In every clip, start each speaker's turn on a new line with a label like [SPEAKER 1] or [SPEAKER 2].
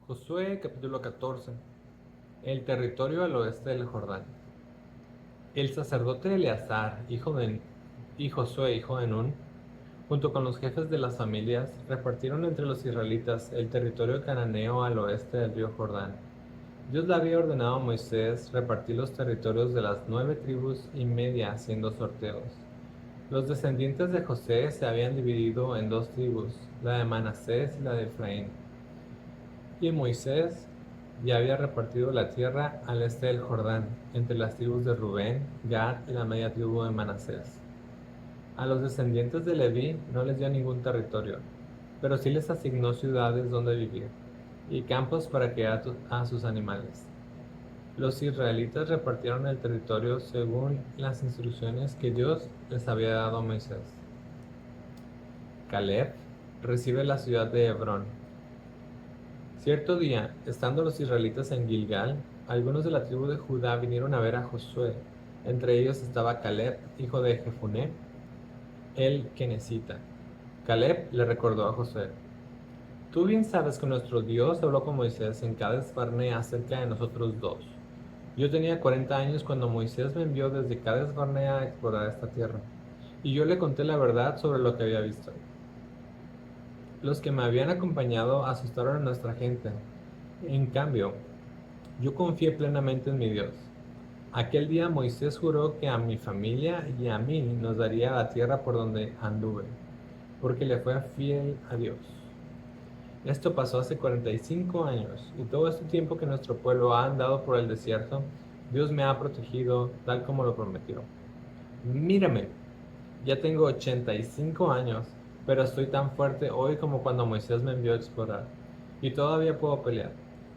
[SPEAKER 1] Josué capítulo 14. El territorio al oeste del Jordán. El sacerdote Eleazar, y Josué, hijo de Nun, junto con los jefes de las familias, repartieron entre los israelitas el territorio cananeo al oeste del río Jordán. Dios le había ordenado a Moisés repartir los territorios de las 9,5 tribus haciendo sorteos. Los descendientes de José se habían dividido en dos tribus, la de Manasés y la de Efraín. Y Moisés ya había repartido la tierra al este del Jordán, entre las tribus de Rubén, Gad y la media tribu de Manasés. A los descendientes de Leví no les dio ningún territorio, pero sí les asignó ciudades donde vivir y campos para criar a sus animales. Los israelitas repartieron el territorio según las instrucciones que Dios les había dado a Moisés. Caleb recibe la ciudad de Hebrón. Cierto día, estando los israelitas en Gilgal, algunos de la tribu de Judá vinieron a ver a Josué. Entre ellos estaba Caleb, hijo de Jefuné, el Kenesita. Caleb le recordó a Josué: Tú bien sabes que nuestro Dios habló con Moisés en Cades Barnea acerca de nosotros dos. Yo tenía 40 años cuando Moisés me envió desde Cades Barnea a explorar esta tierra, y yo le conté la verdad sobre lo que había visto. Los que me habían acompañado asustaron a nuestra gente. En cambio, yo confié plenamente en mi Dios. Aquel día Moisés juró que a mi familia y a mí nos daría la tierra por donde anduve, porque le fue fiel a Dios. Esto pasó hace 45 años, y todo este tiempo que nuestro pueblo ha andado por el desierto, Dios me ha protegido tal como lo prometió. Mírame, ya tengo 85 años, pero estoy tan fuerte hoy como cuando Moisés me envió a explorar, y todavía puedo pelear.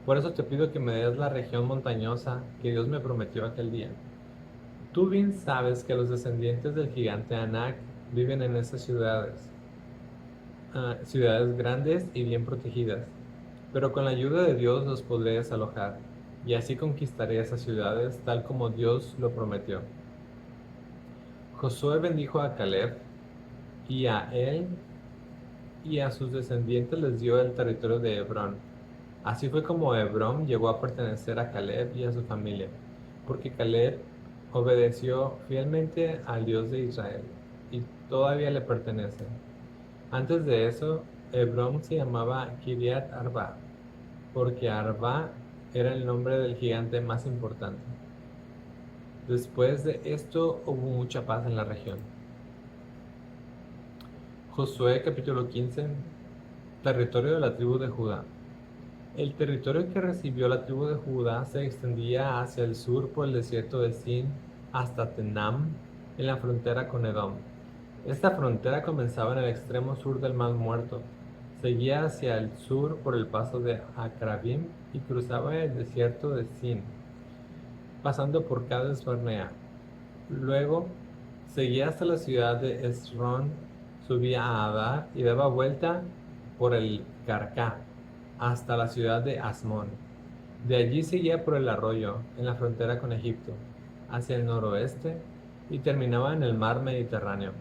[SPEAKER 1] Por eso te pido que me des la región montañosa que Dios me prometió aquel día. Tú bien sabes que los descendientes del gigante Anak viven en esas ciudades grandes y bien protegidas, pero con la ayuda de Dios los podré desalojar, y así conquistaré esas ciudades tal como Dios lo prometió. Josué bendijo a Caleb, y a él y a sus descendientes les dio el territorio de Hebrón. Así fue como Hebrón llegó a pertenecer a Caleb y a su familia, porque Caleb obedeció fielmente al Dios de Israel, y todavía le pertenece. Antes de eso, Hebrón se llamaba Kiriat Arba, porque Arba era el nombre del gigante más importante. Después de esto hubo mucha paz en la región. Josué capítulo 15. Territorio de la tribu de Judá. El territorio que recibió la tribu de Judá se extendía hacia el sur por el desierto de Sin hasta Tenam, en la frontera con Edom. Esta frontera comenzaba en el extremo sur del Mar Muerto, seguía hacia el sur por el paso de Acrabim y cruzaba el desierto de Sin, pasando por Cades Barnea. Luego seguía hasta la ciudad de Esrón, subía a Adar y daba vuelta por el Carcá hasta la ciudad de Asmón. De allí seguía por el arroyo, en la frontera con Egipto, hacia el noroeste y terminaba en el mar Mediterráneo.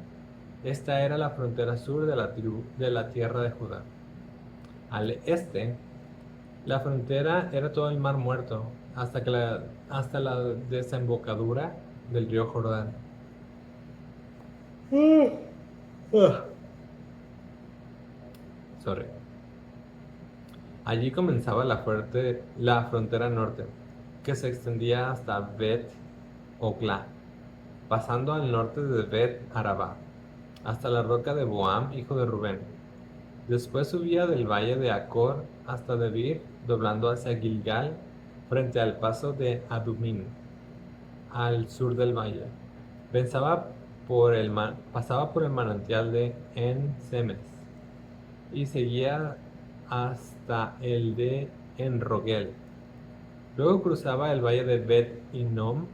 [SPEAKER 1] Esta era la frontera sur de la tierra de Judá. Al este, la frontera era todo el mar Muerto, hasta la desembocadura del río Jordán. Sorry. Allí comenzaba la frontera norte, que se extendía hasta Bet Ogla, pasando al norte de Bet Arabá, hasta la roca de Boam, hijo de Rubén. Después subía del valle de Acor hasta Debir, doblando hacia Gilgal, frente al paso de Adumín, al sur del valle. Pasaba por el manantial de En-Semes y seguía hasta el de En-Rogel. Luego cruzaba el valle de Bet-Hinnom,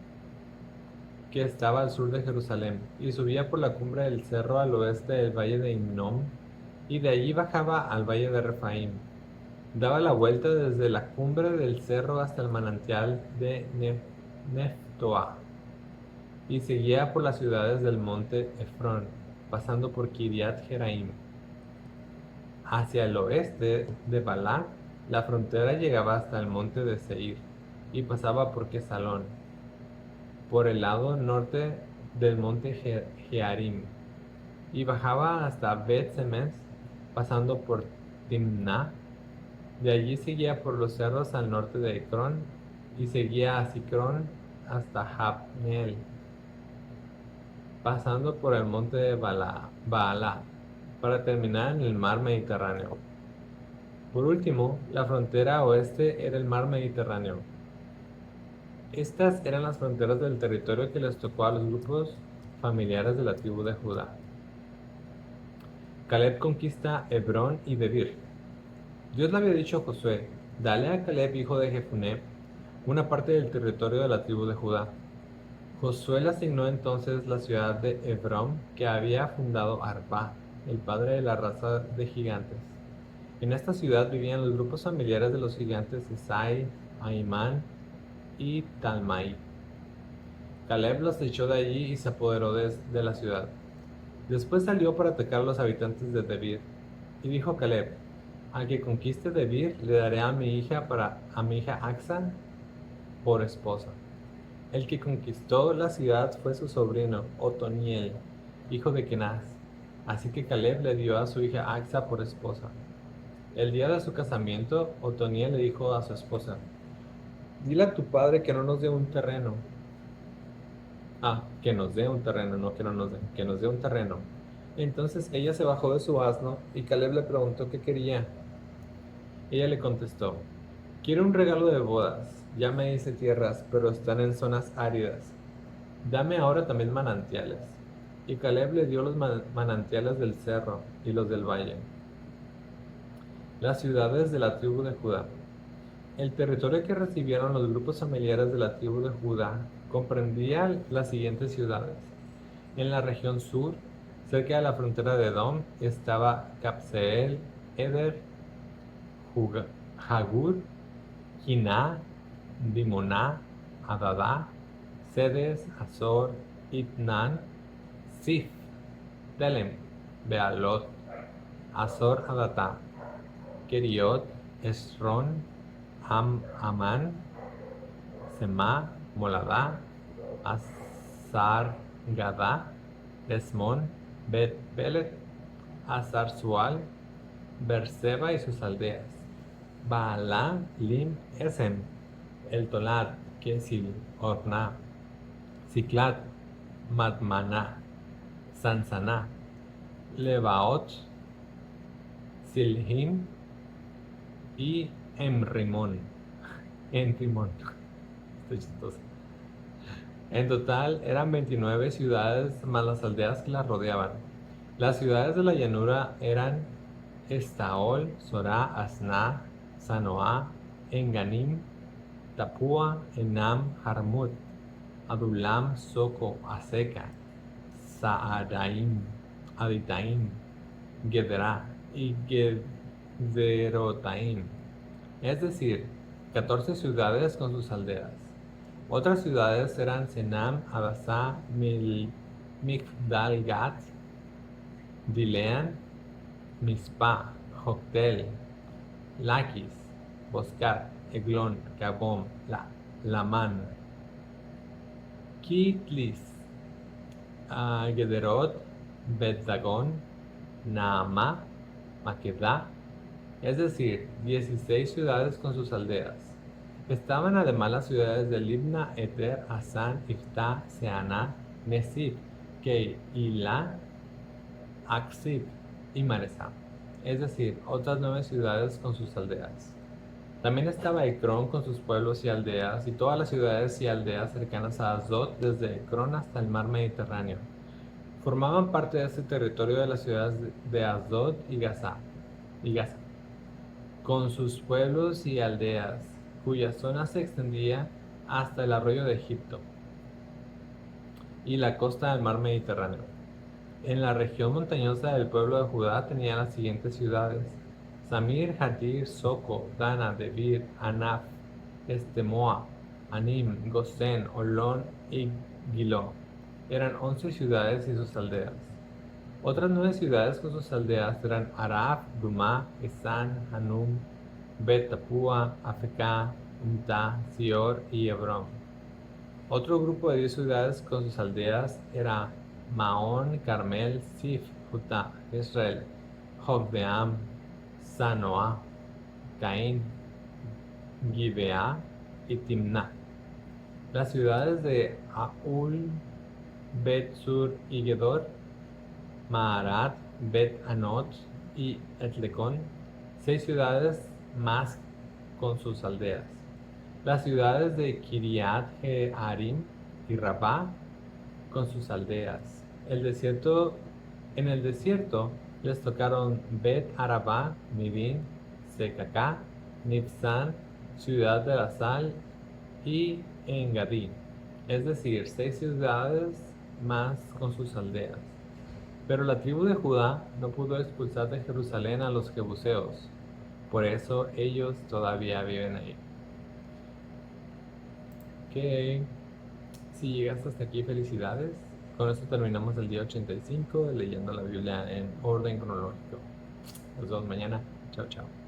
[SPEAKER 1] que estaba al sur de Jerusalén, y subía por la cumbre del cerro al oeste del valle de Hinnom, y de allí bajaba al valle de Refaim. Daba la vuelta desde la cumbre del cerro hasta el manantial de Neftoa, y seguía por las ciudades del monte Efrón, pasando por Kiriat Jeraim. Hacia el oeste de Balá La frontera llegaba hasta el monte de Seir y pasaba por Quesalón, por el lado norte del monte Jearim, y bajaba hasta Bet-Semes, pasando por Timná. De allí seguía por los cerros al norte de Ecrón y seguía a Sicrón hasta Jabneel, pasando por el monte de Baalá, para terminar en el mar Mediterráneo. Por último, la frontera oeste era el mar Mediterráneo. Estas eran las fronteras del territorio que les tocó a los grupos familiares de la tribu de Judá. Caleb conquista Hebrón y Debir. Dios le había dicho a Josué: dale a Caleb, hijo de Jefuné, una parte del territorio de la tribu de Judá. Josué le asignó entonces la ciudad de Hebrón, que había fundado Arpa, el padre de la raza de gigantes. En esta ciudad vivían los grupos familiares de los gigantes Esai, Ahimán y Talmai. Caleb los echó de allí y se apoderó de la ciudad. Después salió para atacar a los habitantes de Debir. Y dijo Caleb: al que conquiste Debir le daré a mi hija Axa por esposa. El que conquistó la ciudad fue su sobrino Otoniel, hijo de Kenaz. Así que Caleb le dio a su hija Axa por esposa. El día de su casamiento, Otoniel le dijo a su esposa: dile a tu padre que no nos dé un terreno. Que nos dé un terreno, no que no nos dé, que nos dé un terreno. Entonces ella se bajó de su asno y Caleb le preguntó qué quería. Ella le contestó: quiero un regalo de bodas. Ya me hice tierras, pero están en zonas áridas. Dame ahora también manantiales. Y Caleb le dio los manantiales del cerro y los del valle, las ciudades de la tribu de Judá. El territorio que recibieron los grupos familiares de la tribu de Judá comprendía las siguientes ciudades. En la región sur, cerca de la frontera de Edom, estaba Cabseel, Eder, Jagur, Jiná, Dimoná, Adadá, Sedes, Azor, Itnan, Sif, Telem, Bealot, Azor Adatá, Keriot, Esrón, Amán, Semá, Moladá, Azar Gadá, Esmón, Bet-Belet, Azar Sual, Berseba y sus aldeas, Baalá, Lim, Esem, El Tolat, Kesil, Orná, Ciclat, Madmaná, Sansaná, Lebaot, Silhim y Enrimón. Estoy chistoso. En total eran 29 ciudades más las aldeas que las rodeaban. Las ciudades de la llanura eran Estaol, Sorá, Asná, Sanoá, Enganim, Tapúa, Enam, Jarmut, Adulam, Soco, Aseca, Saadaim, Aditaim, Gederá y Gederotaim, es decir, 14 ciudades con sus aldeas. Otras ciudades eran Senam, Adasá, Migdalgat, Dilean, Mispa, Joctel, Laquis, Boscat, Eglón, Gabón, Lamán, Kitlis, Gederot, Bet-Dagón, Naamá, Maquedá, es decir, 16 ciudades con sus aldeas. Estaban además las ciudades de Libna, Eter, Asán, Iftá, Seaná, Nesib, Keilah, Aksib y Maresá, es decir, otras 9 ciudades con sus aldeas. También estaba Ecrón con sus pueblos y aldeas, y todas las ciudades y aldeas cercanas a Asdod, desde Ecrón hasta el mar Mediterráneo. Formaban parte de este territorio de las ciudades de Asdod y Gaza, con sus pueblos y aldeas, cuya zona se extendía hasta el arroyo de Egipto y la costa del mar Mediterráneo. En la región montañosa del pueblo de Judá tenía las siguientes ciudades: Samir, Hatir, Soco, Dana, Debir, Anaf, Estemoa, Anim, Gosén, Olón y Gilo. Eran 11 ciudades y sus aldeas. Otras 9 ciudades con sus aldeas eran Araf, Dumá, Esán, Hanum, Bet Tapua, Afecá, Umta, Sior y Hebrón. Otro grupo de 10 ciudades con sus aldeas era Maón, Carmel, Sif, Jutá, Israel, Jokdeam, Sanoa, Caín, Gibeá y Timná. Las ciudades de Aul, Bet-Sur y Gedor, Maarat, Bet-Anot y Etlecón, 6 ciudades más con sus aldeas. Las ciudades de Kiriat Jearim y Rabá con sus aldeas. En el desierto les tocaron Bet Arabá, Midín, Secacá, Nibsán, Ciudad de la Sal y Engadí, es decir, 6 ciudades más con sus aldeas. Pero la tribu de Judá no pudo expulsar de Jerusalén a los jebuseos, por eso ellos todavía viven ahí. Ok, si llegaste hasta aquí, felicidades. Con esto terminamos el día 85 leyendo la Biblia en orden cronológico. Nos vemos mañana. Chao, chao.